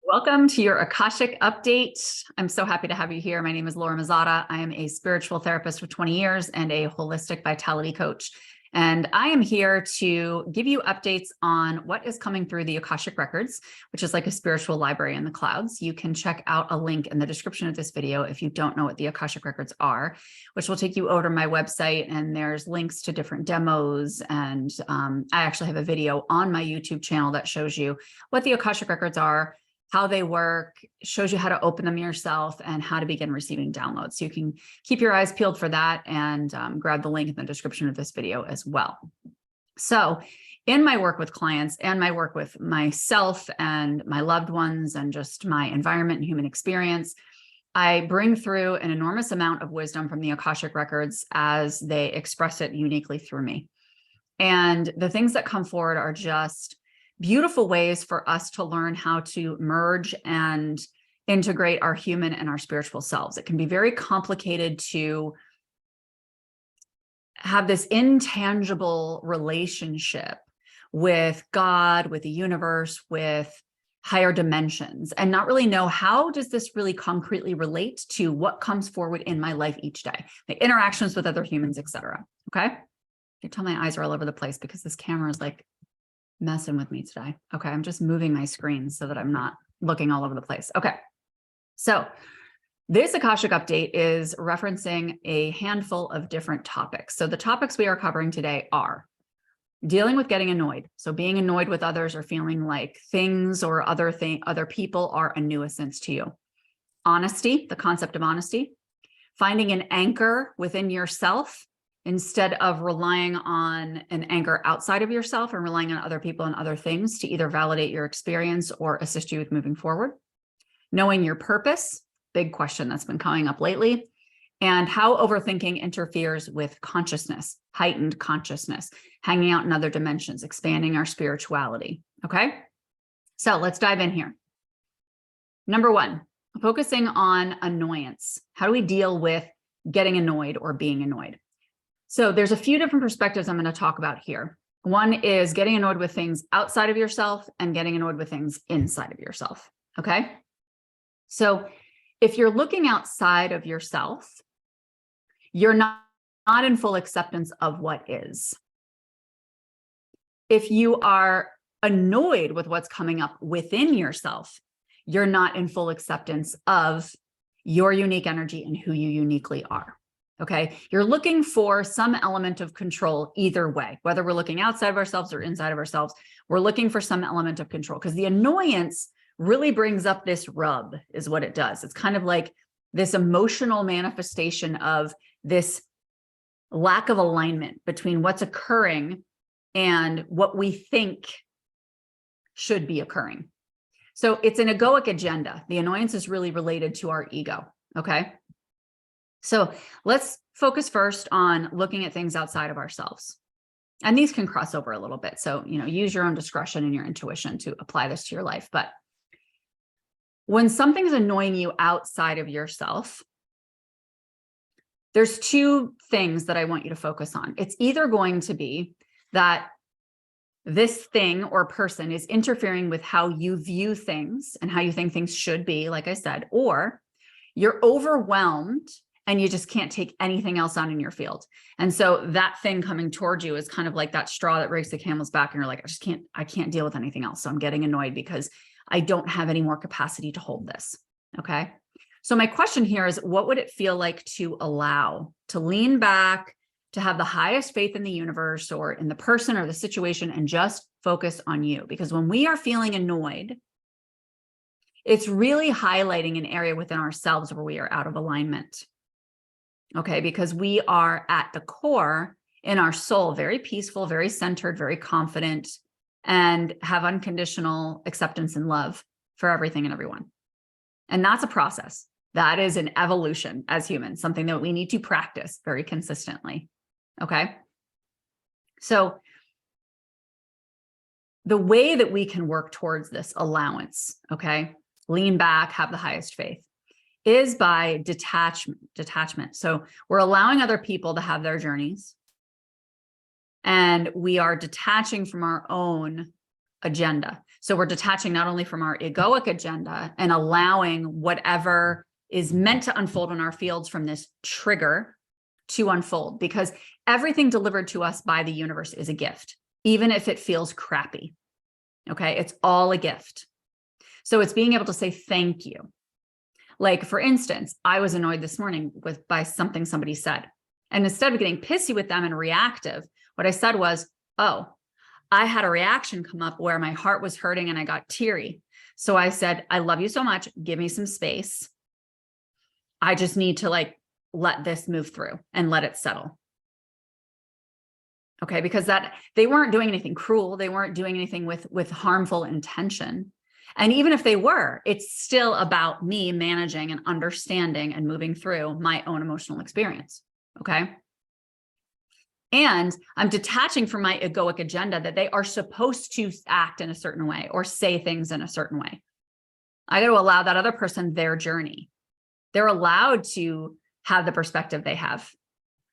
Welcome to your Akashic update. I'm so happy to have you here. My name is Laura Mazzata. I am a spiritual therapist for 20 years and a holistic vitality coach. And I am here to give you updates on what is coming through the Akashic records, which is like a spiritual library in the clouds. You can check out a link in the description of this video if you don't know what the Akashic records are, which will take you over to my website. And there's links to different demos. And I actually have a video on my YouTube channel that shows you what the Akashic records are, how they work, shows you how to open them yourself, and how to begin receiving downloads. So you can keep your eyes peeled for that and grab the link in the description of this video as well. So in my work with clients and my work with myself and my loved ones and just my environment and human experience, I bring through an enormous amount of wisdom from the Akashic records as they express it uniquely through me. And the things that come forward are just beautiful ways for us to learn how to merge and integrate our human and our spiritual selves. It can be very complicated to have this intangible relationship with God, with the universe, with higher dimensions, and not really know how does this really concretely relate to what comes forward in my life each day, the interactions with other humans, etc. Okay. You tell my eyes are all over the place because this camera is like messing with me today. Okay, I'm just moving my screen so that I'm not looking all over the place. Okay, so this Akashic update is referencing a handful of different topics. So the topics we are covering today are dealing with getting annoyed. So being annoyed with others or feeling like things or other people are a nuisance to you. Honesty, the concept of honesty. Finding an anchor within yourself instead of relying on an anchor outside of yourself and relying on other people and other things to either validate your experience or assist you with moving forward. Knowing your purpose, big question that's been coming up lately, and how overthinking interferes with consciousness, heightened consciousness, hanging out in other dimensions, expanding our spirituality. Okay, so let's dive in here. Number one, focusing on annoyance. How do we deal with getting annoyed or being annoyed? So there's a few different perspectives I'm going to talk about here. One is getting annoyed with things outside of yourself and getting annoyed with things inside of yourself. Okay. So if you're looking outside of yourself, you're not in full acceptance of what is. If you are annoyed with what's coming up within yourself, you're not in full acceptance of your unique energy and who you uniquely are. Okay, you're looking for some element of control either way, whether we're looking outside of ourselves or inside of ourselves, we're looking for some element of control because the annoyance really brings up this rub is what it does. It's kind of like this emotional manifestation of this lack of alignment between what's occurring and what we think should be occurring. So it's an egoic agenda. The annoyance is really related to our ego. Okay. So let's focus first on looking at things outside of ourselves. And these can cross over a little bit. So, use your own discretion and your intuition to apply this to your life. But when something's annoying you outside of yourself, there's two things that I want you to focus on. It's either going to be that this thing or person is interfering with how you view things and how you think things should be, like I said, or you're overwhelmed and you just can't take anything else on in your field. And so that thing coming towards you is kind of like that straw that breaks the camel's back. And you're like, I can't deal with anything else. So I'm getting annoyed because I don't have any more capacity to hold this. Okay. So my question here is, what would it feel like to allow, to lean back, to have the highest faith in the universe or in the person or the situation and just focus on you? Because when we are feeling annoyed, it's really highlighting an area within ourselves where we are out of alignment. Okay, because we are at the core in our soul, very peaceful, very centered, very confident, and have unconditional acceptance and love for everything and everyone. And that's a process. That is an evolution as humans, something that we need to practice very consistently. Okay. So the way that we can work towards this allowance, okay, lean back, have the highest faith, is by detachment. So we're allowing other people to have their journeys and we are detaching from our own agenda. So we're detaching not only from our egoic agenda and allowing whatever is meant to unfold in our fields from this trigger to unfold, because everything delivered to us by the universe is a gift, even if it feels crappy. Okay, it's all a gift. So it's being able to say thank you. Like, for instance, I was annoyed this morning by something somebody said. And instead of getting pissy with them and reactive, what I said was, oh, I had a reaction come up where my heart was hurting and I got teary. So I said, I love you so much. Give me some space. I just need to let this move through and let it settle. Okay, because they weren't doing anything cruel. They weren't doing anything with harmful intention. And even if they were, it's still about me managing and understanding and moving through my own emotional experience. Okay. And I'm detaching from my egoic agenda that they are supposed to act in a certain way or say things in a certain way. I got to allow that other person their journey. They're allowed to have the perspective they have,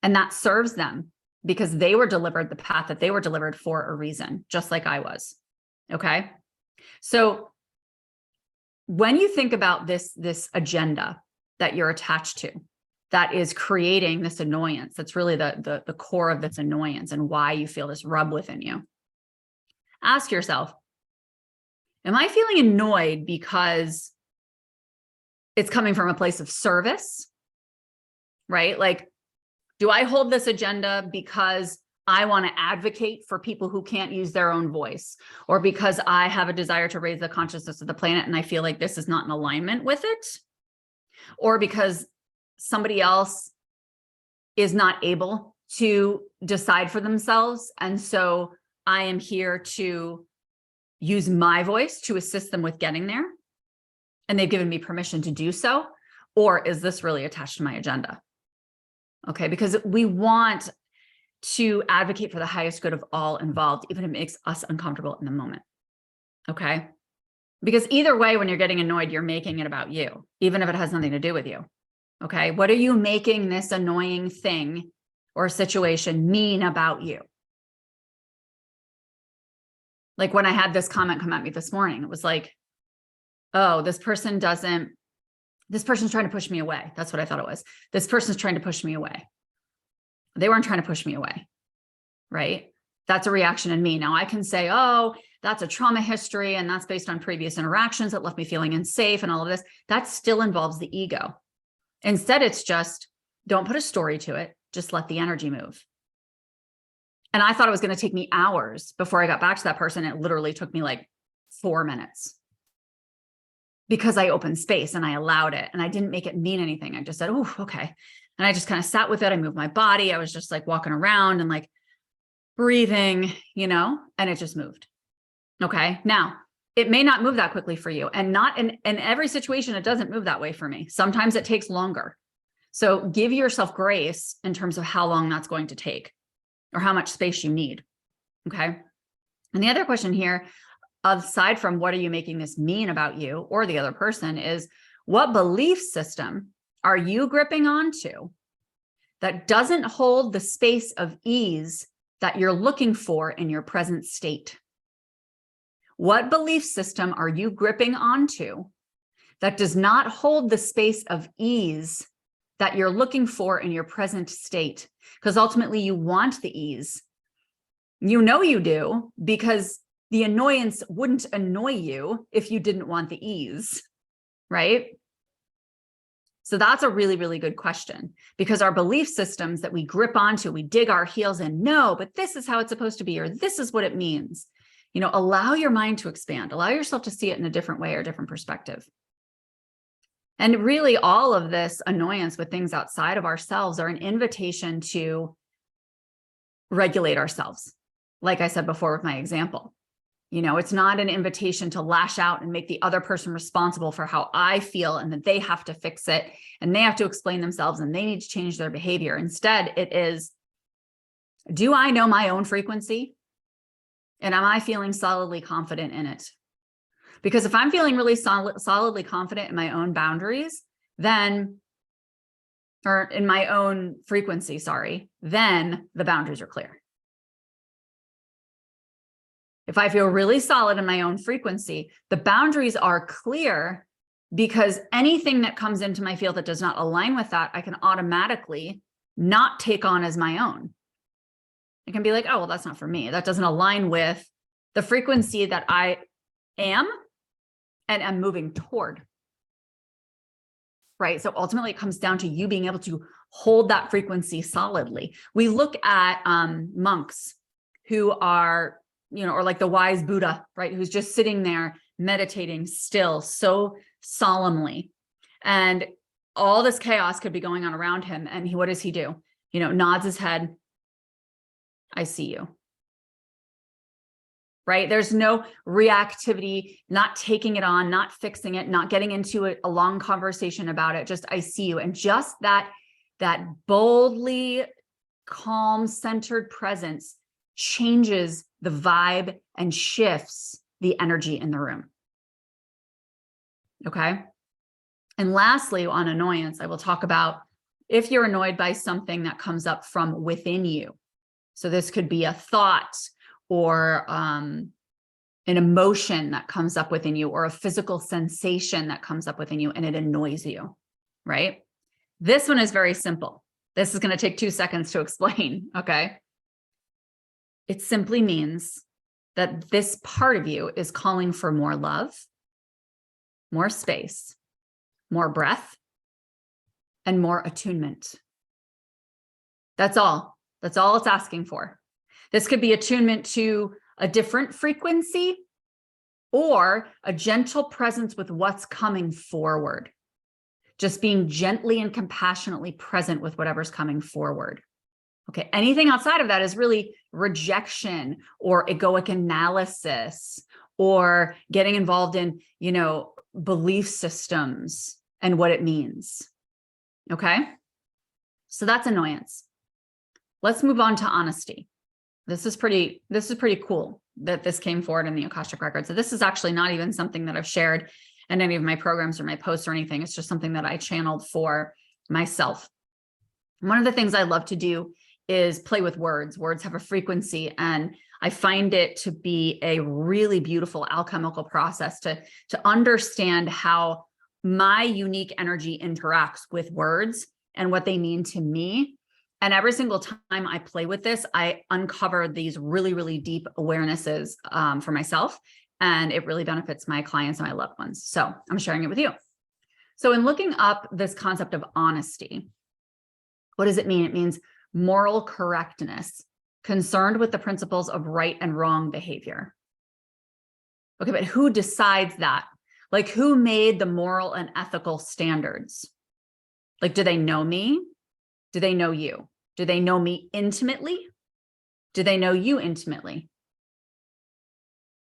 and that serves them because they were delivered the path that they were delivered for a reason, just like I was. Okay. So when you think about this agenda that you're attached to, that is creating this annoyance, that's really the core of this annoyance and why you feel this rub within you. Ask yourself, am I feeling annoyed because it's coming from a place of service, right? Like, do I hold this agenda because I want to advocate for people who can't use their own voice, or because I have a desire to raise the consciousness of the planet and I feel like this is not in alignment with it, or because somebody else is not able to decide for themselves, and so I am here to use my voice to assist them with getting there, and they've given me permission to do so? Or is this really attached to my agenda? Okay, because we want to advocate for the highest good of all involved, even if it makes us uncomfortable in the moment. Okay, because either way, when you're getting annoyed, you're making it about you, even if it has nothing to do with you. Okay, what are you making this annoying thing or situation mean about you? Like when I had this comment come at me this morning, it was like, oh, this person's trying to push me away. That's what I thought it was. This person's trying to push me away. They weren't trying to push me away, right? That's a reaction in me. Now I can say, oh, that's a trauma history and that's based on previous interactions that left me feeling unsafe and all of this. That still involves the ego. Instead, it's just, don't put a story to it. Just let the energy move. And I thought it was going to take me hours before I got back to that person. It literally took me like 4 minutes because I opened space and I allowed it and I didn't make it mean anything. I just said, oh, okay. And I just kind of sat with it. I moved my body. I was just like walking around and like breathing, and it just moved. Okay. Now, it may not move that quickly for you, and not in every situation, it doesn't move that way for me. Sometimes it takes longer. So give yourself grace in terms of how long that's going to take or how much space you need. Okay. And the other question here, aside from what are you making this mean about you or the other person, is what belief system are you gripping onto that doesn't hold the space of ease that you're looking for in your present state? What belief system are you gripping onto that does not hold the space of ease that you're looking for in your present state? Because ultimately you want the ease. You do, because the annoyance wouldn't annoy you if you didn't want the ease, right? So that's a really, really good question, because our belief systems that we grip onto, we dig our heels in, no, but this is how it's supposed to be, or this is what it means. Allow your mind to expand, allow yourself to see it in a different way or a different perspective. And really all of this annoyance with things outside of ourselves are an invitation to regulate ourselves. Like I said before with my example, it's not an invitation to lash out and make the other person responsible for how I feel and that they have to fix it and they have to explain themselves and they need to change their behavior. Instead, it is, do I know my own frequency? And am I feeling solidly confident in it? Because if I'm feeling really solidly confident in my own boundaries, then, or in my own frequency, then the boundaries are clear. If I feel really solid in my own frequency, the boundaries are clear because anything that comes into my field that does not align with that, I can automatically not take on as my own. I can be like, oh, well, that's not for me. That doesn't align with the frequency that I am and am moving toward. Right. So ultimately, it comes down to you being able to hold that frequency solidly. We look at monks who are, or like the wise Buddha, right, who's just sitting there meditating still so solemnly. And all this chaos could be going on around him. And what does he do? Nods his head. I see you. Right? There's no reactivity, not taking it on, not fixing it, not getting into a long conversation about it. Just, I see you. And just that boldly calm, centered presence changes the vibe and shifts the energy in the room. Okay. And lastly, on annoyance, I will talk about if you're annoyed by something that comes up from within you. So this could be a thought or an emotion that comes up within you, or a physical sensation that comes up within you and it annoys you, right? This one is very simple. This is going to take 2 seconds to explain, okay? It simply means that this part of you is calling for more love, more space, more breath, and more attunement. That's all. That's all it's asking for. This could be attunement to a different frequency or a gentle presence with what's coming forward. Just being gently and compassionately present with whatever's coming forward. Okay, anything outside of that is really rejection or egoic analysis or getting involved in, belief systems and what it means. Okay, so that's annoyance. Let's move on to honesty. This is pretty cool that this came forward in the Akashic record. So this is actually not even something that I've shared in any of my programs or my posts or anything. It's just something that I channeled for myself. One of the things I love to do is play with words. Words have a frequency, and I find it to be a really beautiful alchemical process to understand how my unique energy interacts with words and what they mean to me. And every single time I play with this, I uncover these really, really deep awarenesses for myself, and it really benefits my clients and my loved ones. So I'm sharing it with you. So in looking up this concept of honesty, what does it mean? It means moral correctness, concerned with the principles of right and wrong behavior. Okay, but who decides that? Like, who made the moral and ethical standards? Like, do they know me? Do they know you? Do they know me intimately? Do they know you intimately?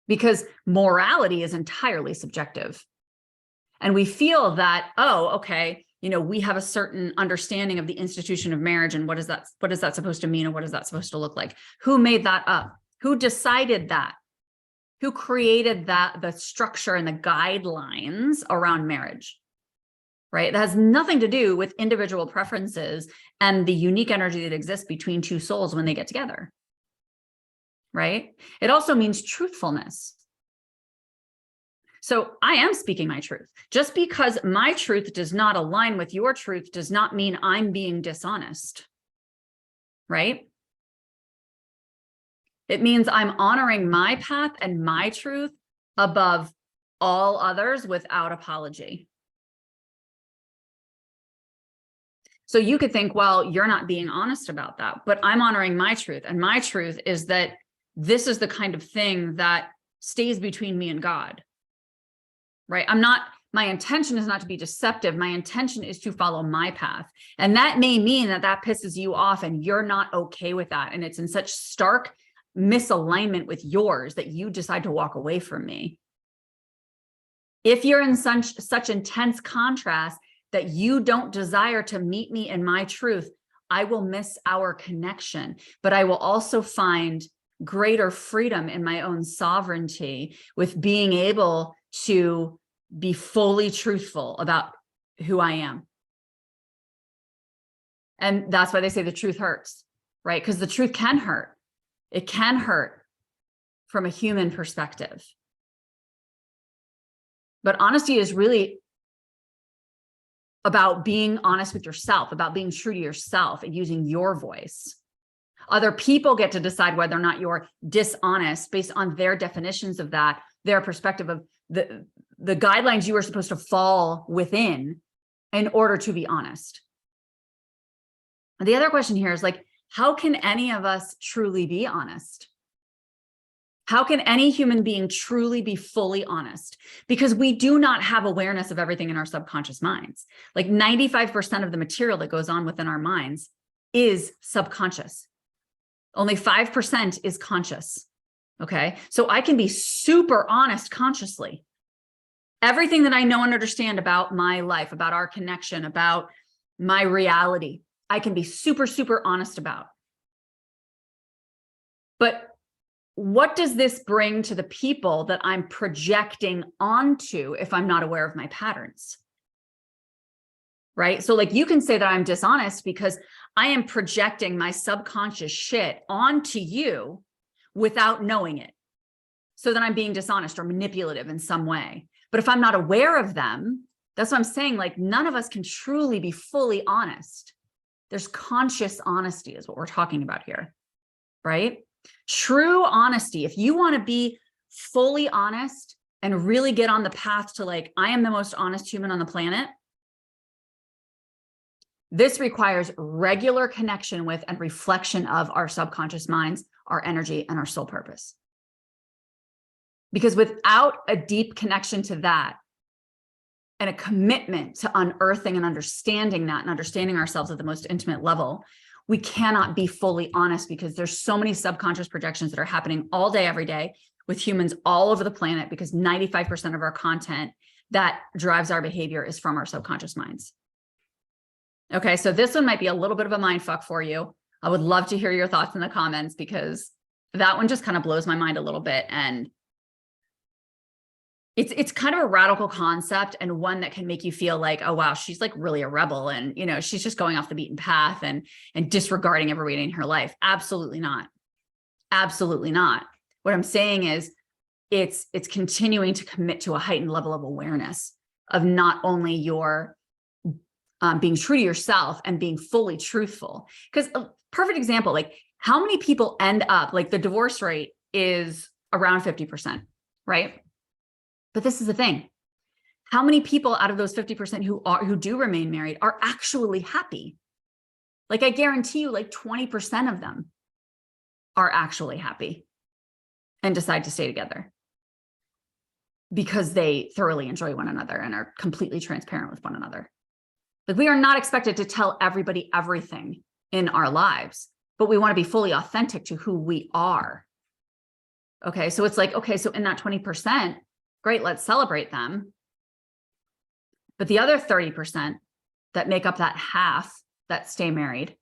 Because morality is entirely subjective. And we feel that, oh, okay, we have a certain understanding of the institution of marriage and what is that supposed to mean, and what is that supposed to look like? Who made that up? Who decided that? Who created that, the structure and the guidelines around marriage? Right? That has nothing to do with individual preferences and the unique energy that exists between two souls when they get together. Right? It also means truthfulness. So I am speaking my truth. Just because my truth does not align with your truth does not mean I'm being dishonest. Right? It means I'm honoring my path and my truth above all others without apology. So you could think, well, you're not being honest about that, but I'm honoring my truth. And my truth is that this is the kind of thing that stays between me and God, right? My intention is not to be deceptive. My intention is to follow my path. And that may mean that pisses you off and you're not okay with that. And it's in such stark misalignment with yours that you decide to walk away from me. If you're in such intense contrast that you don't desire to meet me in my truth, I will miss our connection, but I will also find greater freedom in my own sovereignty with being able to be fully truthful about who I am. And that's why they say the truth hurts, right? Because the truth can hurt. It can hurt from a human perspective. But honesty is really about being honest with yourself, about being true to yourself and using your voice. Other people get to decide whether or not you're dishonest based on their definitions of that, their perspective of the guidelines you are supposed to fall within in order to be honest. And the other question here is like, how can any of us truly be honest? How can any human being truly be fully honest? Because we do not have awareness of everything in our subconscious minds. Like 95% of the material that goes on within our minds is subconscious. Only 5% is conscious. Okay. So I can be super honest consciously. Everything that I know and understand about my life, about our connection, about my reality, I can be super, super honest about. But what does this bring to the people that I'm projecting onto if I'm not aware of my patterns? Right? So like you can say that I'm dishonest because I am projecting my subconscious shit onto you without knowing it. So that I'm being dishonest or manipulative in some way. But if I'm not aware of them, that's what I'm saying. Like none of us can truly be fully honest. There's conscious honesty is what we're talking about here, right? True honesty. If you want to be fully honest and really get on the path to like, I am the most honest human on the planet, this requires regular connection with and reflection of our subconscious minds, our energy, and our soul purpose. Because without a deep connection to that and a commitment to unearthing and understanding that and understanding ourselves at the most intimate level, we cannot be fully honest because there's so many subconscious projections that are happening all day, every day with humans all over the planet because 95% of our content that drives our behavior is from our subconscious minds. Okay, so this one might be a little bit of a mind fuck for you. I would love to hear your thoughts in the comments because that one just kind of blows my mind a little bit. And it's kind of a radical concept and one that can make you feel like, oh, wow, she's like really a rebel. And, you know, she's just going off the beaten path and disregarding everybody in her life. Absolutely not. Absolutely not. What I'm saying is it's continuing to commit to a heightened level of awareness of not only your being true to yourself and being fully truthful. Because a perfect example, like how many people end up like the divorce rate is around 50%, right? But this is the thing. How many people out of those 50% who do remain married are actually happy? Like I guarantee you like 20% of them are actually happy and decide to stay together because they thoroughly enjoy one another and are completely transparent with one another. Like we are not expected to tell everybody everything in our lives, but we want to be fully authentic to who we are. Okay. So it's like, okay, so in that 20%, great, let's celebrate them. But the other 30% that make up that half that stay married,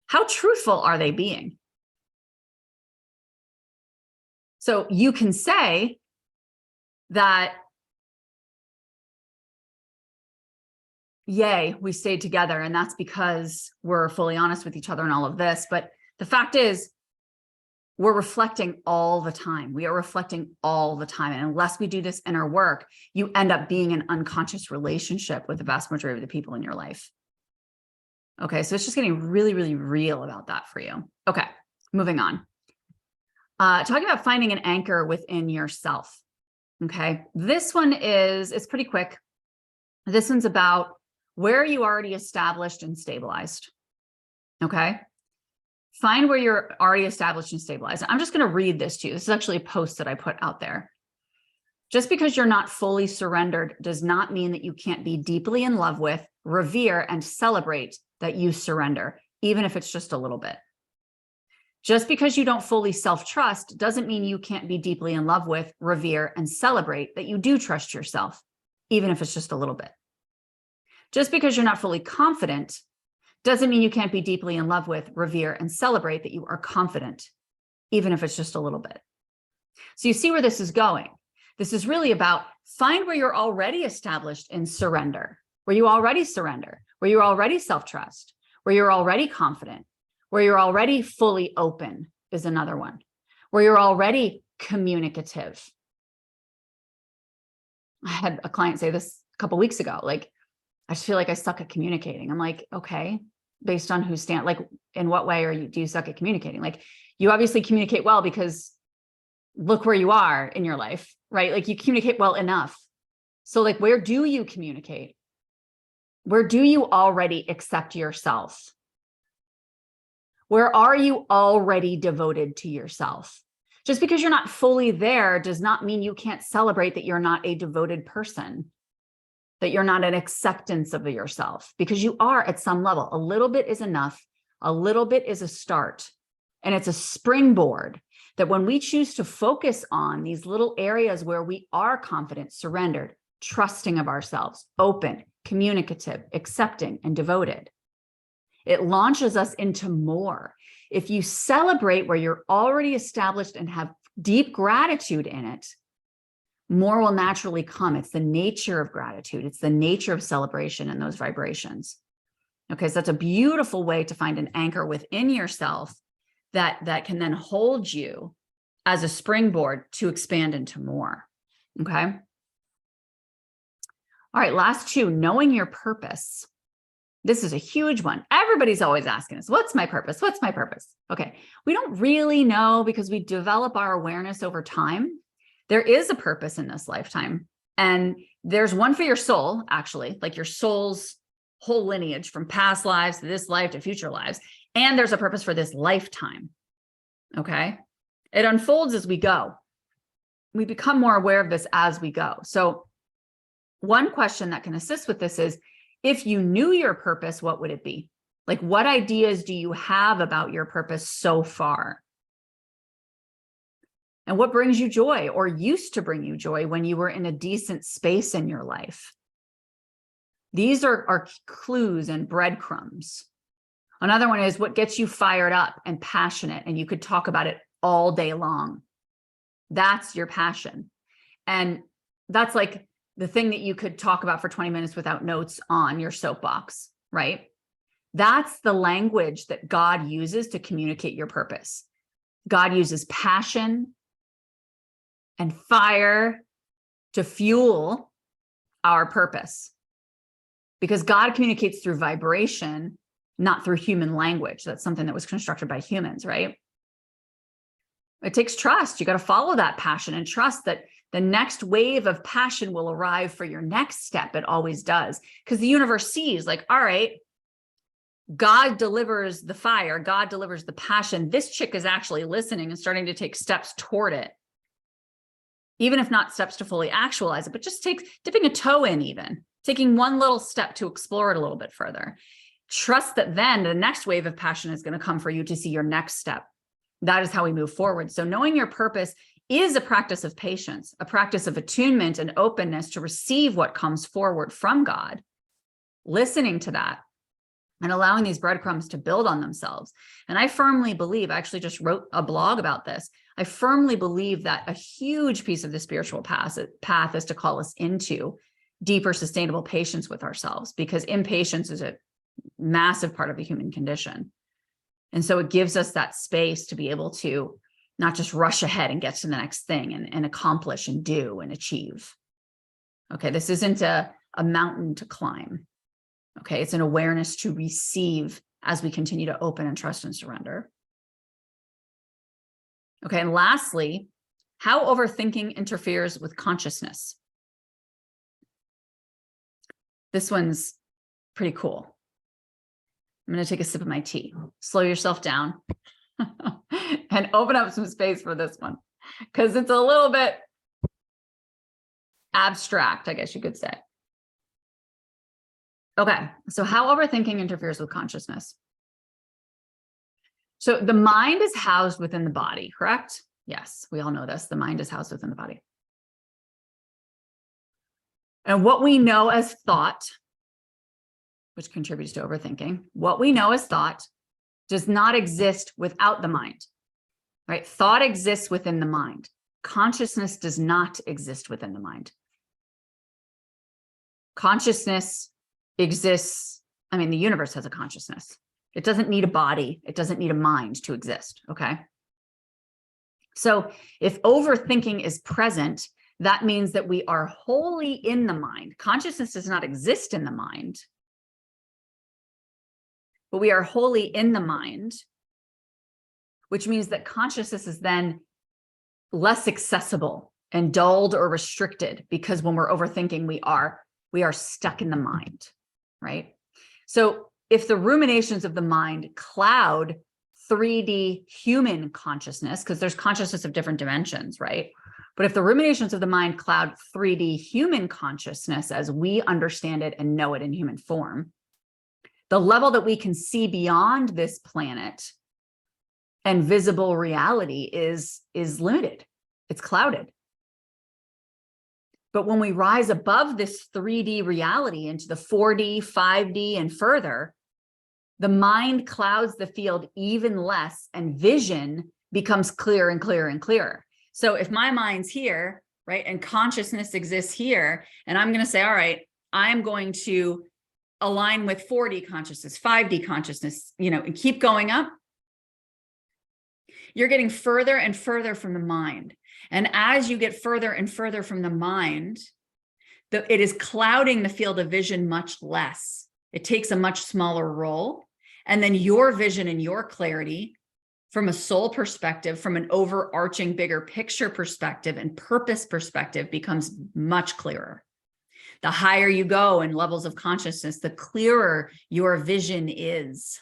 how truthful are they being? So you can say that, yay, we stayed together and that's because we're fully honest with each other and all of this. But the fact is, we're reflecting all the time. We are reflecting all the time. And unless we do this inner work, you end up being in an unconscious relationship with the vast majority of the people in your life. Okay, so it's just getting really, really real about that for you. Okay, moving on. Talking about finding an anchor within yourself. Okay, this one it's pretty quick. This one's about where are you already established and stabilized. Okay. Find where you're already established and stabilized. I'm just going to read this to you. This is actually a post that I put out there. Just because you're not fully surrendered does not mean that you can't be deeply in love with, revere, and celebrate that you surrender, even if it's just a little bit. Just because you don't fully self-trust doesn't mean you can't be deeply in love with, revere, and celebrate that you do trust yourself, even if it's just a little bit. Just because you're not fully confident doesn't mean you can't be deeply in love with, revere, and celebrate that you are confident, even if it's just a little bit. So you see where this is going. This is really about find where you're already established in surrender, where you already surrender, where you're already self-trust, where you're already confident, where you're already fully open is another one, where you're already communicative. I had a client say this a couple of weeks ago, like, I just feel like I suck at communicating. I'm like, okay, based on who stand, like, in what way do you suck at communicating? Like, you obviously communicate well because look where you are in your life, right? Like, you communicate well enough. So like, where do you communicate? Where do you already accept yourself? Where are you already devoted to yourself? Just because you're not fully there does not mean you can't celebrate that you're not a devoted person, that you're not an acceptance of yourself, because you are at some level. A little bit is enough. A little bit is a start. And it's a springboard that when we choose to focus on these little areas where we are confident, surrendered, trusting of ourselves, open, communicative, accepting, and devoted, it launches us into more. If you celebrate where you're already established and have deep gratitude in it, more will naturally come. It's the nature of gratitude. It's the nature of celebration and those vibrations. Okay, so that's a beautiful way to find an anchor within yourself that can then hold you as a springboard to expand into more. Okay. All right, last two, knowing your purpose. This is a huge one. Everybody's always asking us, what's my purpose? What's my purpose? Okay, we don't really know because we develop our awareness over time. There is a purpose in this lifetime. And there's one for your soul, actually, like your soul's whole lineage from past lives to this life to future lives. And there's a purpose for this lifetime. Okay. It unfolds as we go. We become more aware of this as we go. So one question that can assist with this is, if you knew your purpose, what would it be? Like, what ideas do you have about your purpose so far? And what brings you joy or used to bring you joy when you were in a decent space in your life? These are clues and breadcrumbs. Another one is what gets you fired up and passionate, and you could talk about it all day long. That's your passion. And that's like the thing that you could talk about for 20 minutes without notes on your soapbox, right? That's the language that God uses to communicate your purpose. God uses passion and fire to fuel our purpose, because God communicates through vibration, not through human language. That's something that was constructed by humans, right? It takes trust. You got to follow that passion and trust that the next wave of passion will arrive for your next step. It always does, because the universe sees, like, all right, God delivers the fire, God delivers the passion. This chick is actually listening and starting to take steps toward it. Even if not steps to fully actualize it, but just dipping a toe in, even taking one little step to explore it a little bit further. Trust that then the next wave of passion is going to come for you to see your next step. That is how we move forward. So knowing your purpose is a practice of patience, a practice of attunement and openness to receive what comes forward from God, listening to that, and allowing these breadcrumbs to build on themselves. And I firmly believe, I actually just wrote a blog about this. I firmly believe that a huge piece of the spiritual path is to call us into deeper, sustainable patience with ourselves, because impatience is a massive part of the human condition. And so it gives us that space to be able to not just rush ahead and get to the next thing and accomplish and do and achieve. Okay, this isn't a mountain to climb. Okay, it's an awareness to receive as we continue to open and trust and surrender. Okay, and lastly, how overthinking interferes with consciousness. This one's pretty cool. I'm going to take a sip of my tea. Slow yourself down and open up some space for this one, because it's a little bit abstract, I guess you could say. Okay, so how overthinking interferes with consciousness. So the mind is housed within the body, correct? Yes, we all know this. The mind is housed within the body. And what we know as thought, which contributes to overthinking, what we know as thought does not exist without the mind, right? Thought exists within the mind. Consciousness does not exist within the mind. Consciousness exists, I mean, the universe has a consciousness. It doesn't need a body. It doesn't need a mind to exist, okay? So if overthinking is present, that means that we are wholly in the mind. Consciousness does not exist in the mind, but we are wholly in the mind, which means that consciousness is then less accessible and dulled or restricted, because when we're overthinking, we are stuck in the mind, right? So if the ruminations of the mind cloud 3D human consciousness, because there's consciousness of different dimensions, right? But if the ruminations of the mind cloud 3D human consciousness as we understand it and know it in human form, the level that we can see beyond this planet and visible reality is limited. It's clouded. But when we rise above this 3D reality into the 4D, 5D, and further, the mind clouds the field even less, and vision becomes clearer and clearer and clearer. So if my mind's here, right, and consciousness exists here, and I'm going to say, all right, I'm going to align with 4D consciousness, 5D consciousness, and keep going up, you're getting further and further from the mind. And as you get further and further from the mind, it is clouding the field of vision much less. It takes a much smaller role. And then your vision and your clarity from a soul perspective, from an overarching bigger picture perspective and purpose perspective becomes much clearer. The higher you go in levels of consciousness, the clearer your vision is.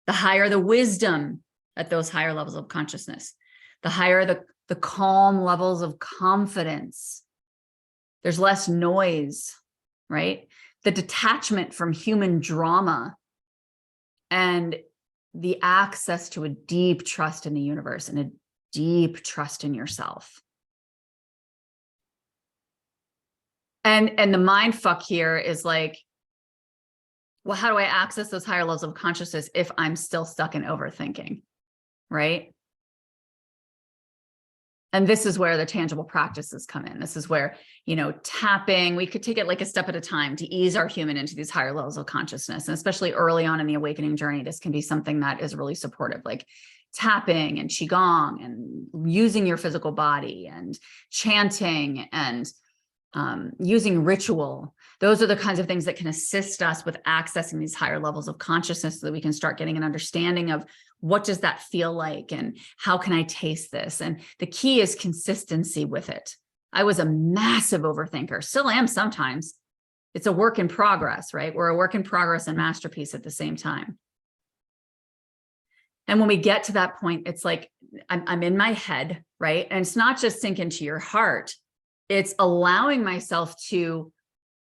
The higher the wisdom at those higher levels of consciousness, the higher the calm levels of confidence. There's less noise, right? The detachment from human drama and the access to a deep trust in the universe and a deep trust in yourself. And the mind fuck here is like, well, how do I access those higher levels of consciousness if I'm still stuck in overthinking, right? And this is where the tangible practices come in. This is where, tapping, we could take it like a step at a time to ease our human into these higher levels of consciousness. And especially early on in the awakening journey, this can be something that is really supportive, like tapping and qigong and using your physical body and chanting and using ritual. Those are the kinds of things that can assist us with accessing these higher levels of consciousness so that we can start getting an understanding of what does that feel like and how can I taste this? And the key is consistency with it. I was a massive overthinker, still am sometimes. It's a work in progress, right? We're a work in progress and masterpiece at the same time. And when we get to that point, it's like I'm in my head, right? And it's not just sink into your heart. It's allowing myself to,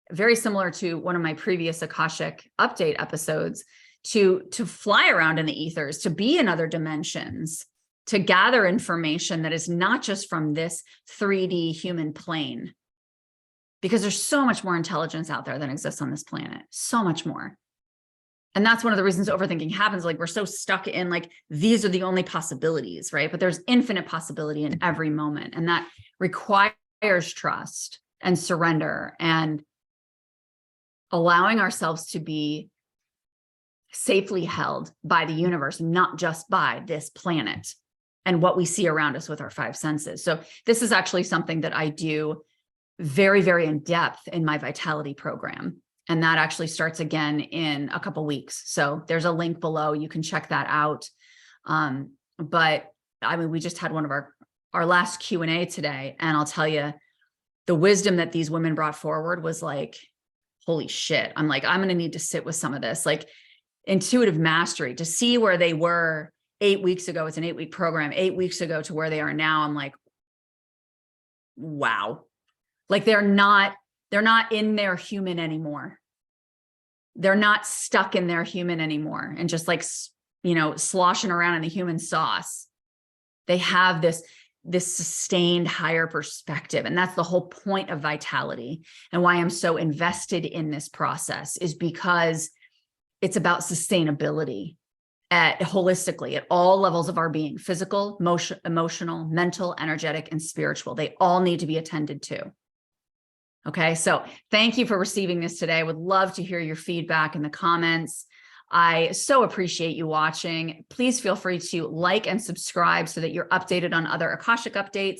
very similar to one of my previous Akashic update episodes, to fly around in the ethers, to be in other dimensions, to gather information that is not just from this 3D human plane. Because there's so much more intelligence out there than exists on this planet, so much more. And that's one of the reasons overthinking happens. Like we're so stuck in like, these are the only possibilities, right? But there's infinite possibility in every moment. And that requires trust and surrender and allowing ourselves to be safely held by the universe, not just by this planet and what we see around us with our five senses. So this is actually something that I do very, very in depth in my vitality program. And that actually starts again in a couple weeks. So there's a link below. You can check that out. But I mean, we just had one of our last Q&A today. And I'll tell you, the wisdom that these women brought forward was like, holy shit. I'm like, I'm going to need to sit with some of this, like intuitive mastery, to see where they were 8 weeks ago. It's an 8-week program, 8 weeks ago to where they are now. I'm like, wow. Like they're not in their human anymore. They're not stuck in their human anymore and just like, sloshing around in the human sauce. They have this sustained higher perspective. And that's the whole point of vitality. And why I'm so invested in this process is because it's about sustainability holistically at all levels of our being: physical, emotional, mental, energetic, and spiritual. They all need to be attended to. Okay. So thank you for receiving this today. I would love to hear your feedback in the comments. I so appreciate you watching. Please feel free to like and subscribe so that you're updated on other Akashic updates.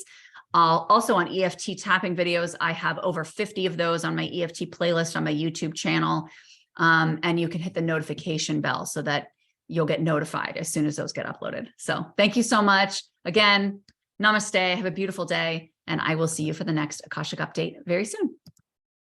Also on EFT tapping videos, I have over 50 of those on my EFT playlist on my YouTube channel. And you can hit the notification bell so that you'll get notified as soon as those get uploaded. So thank you so much. Again, namaste. Have a beautiful day. And I will see you for the next Akashic update very soon.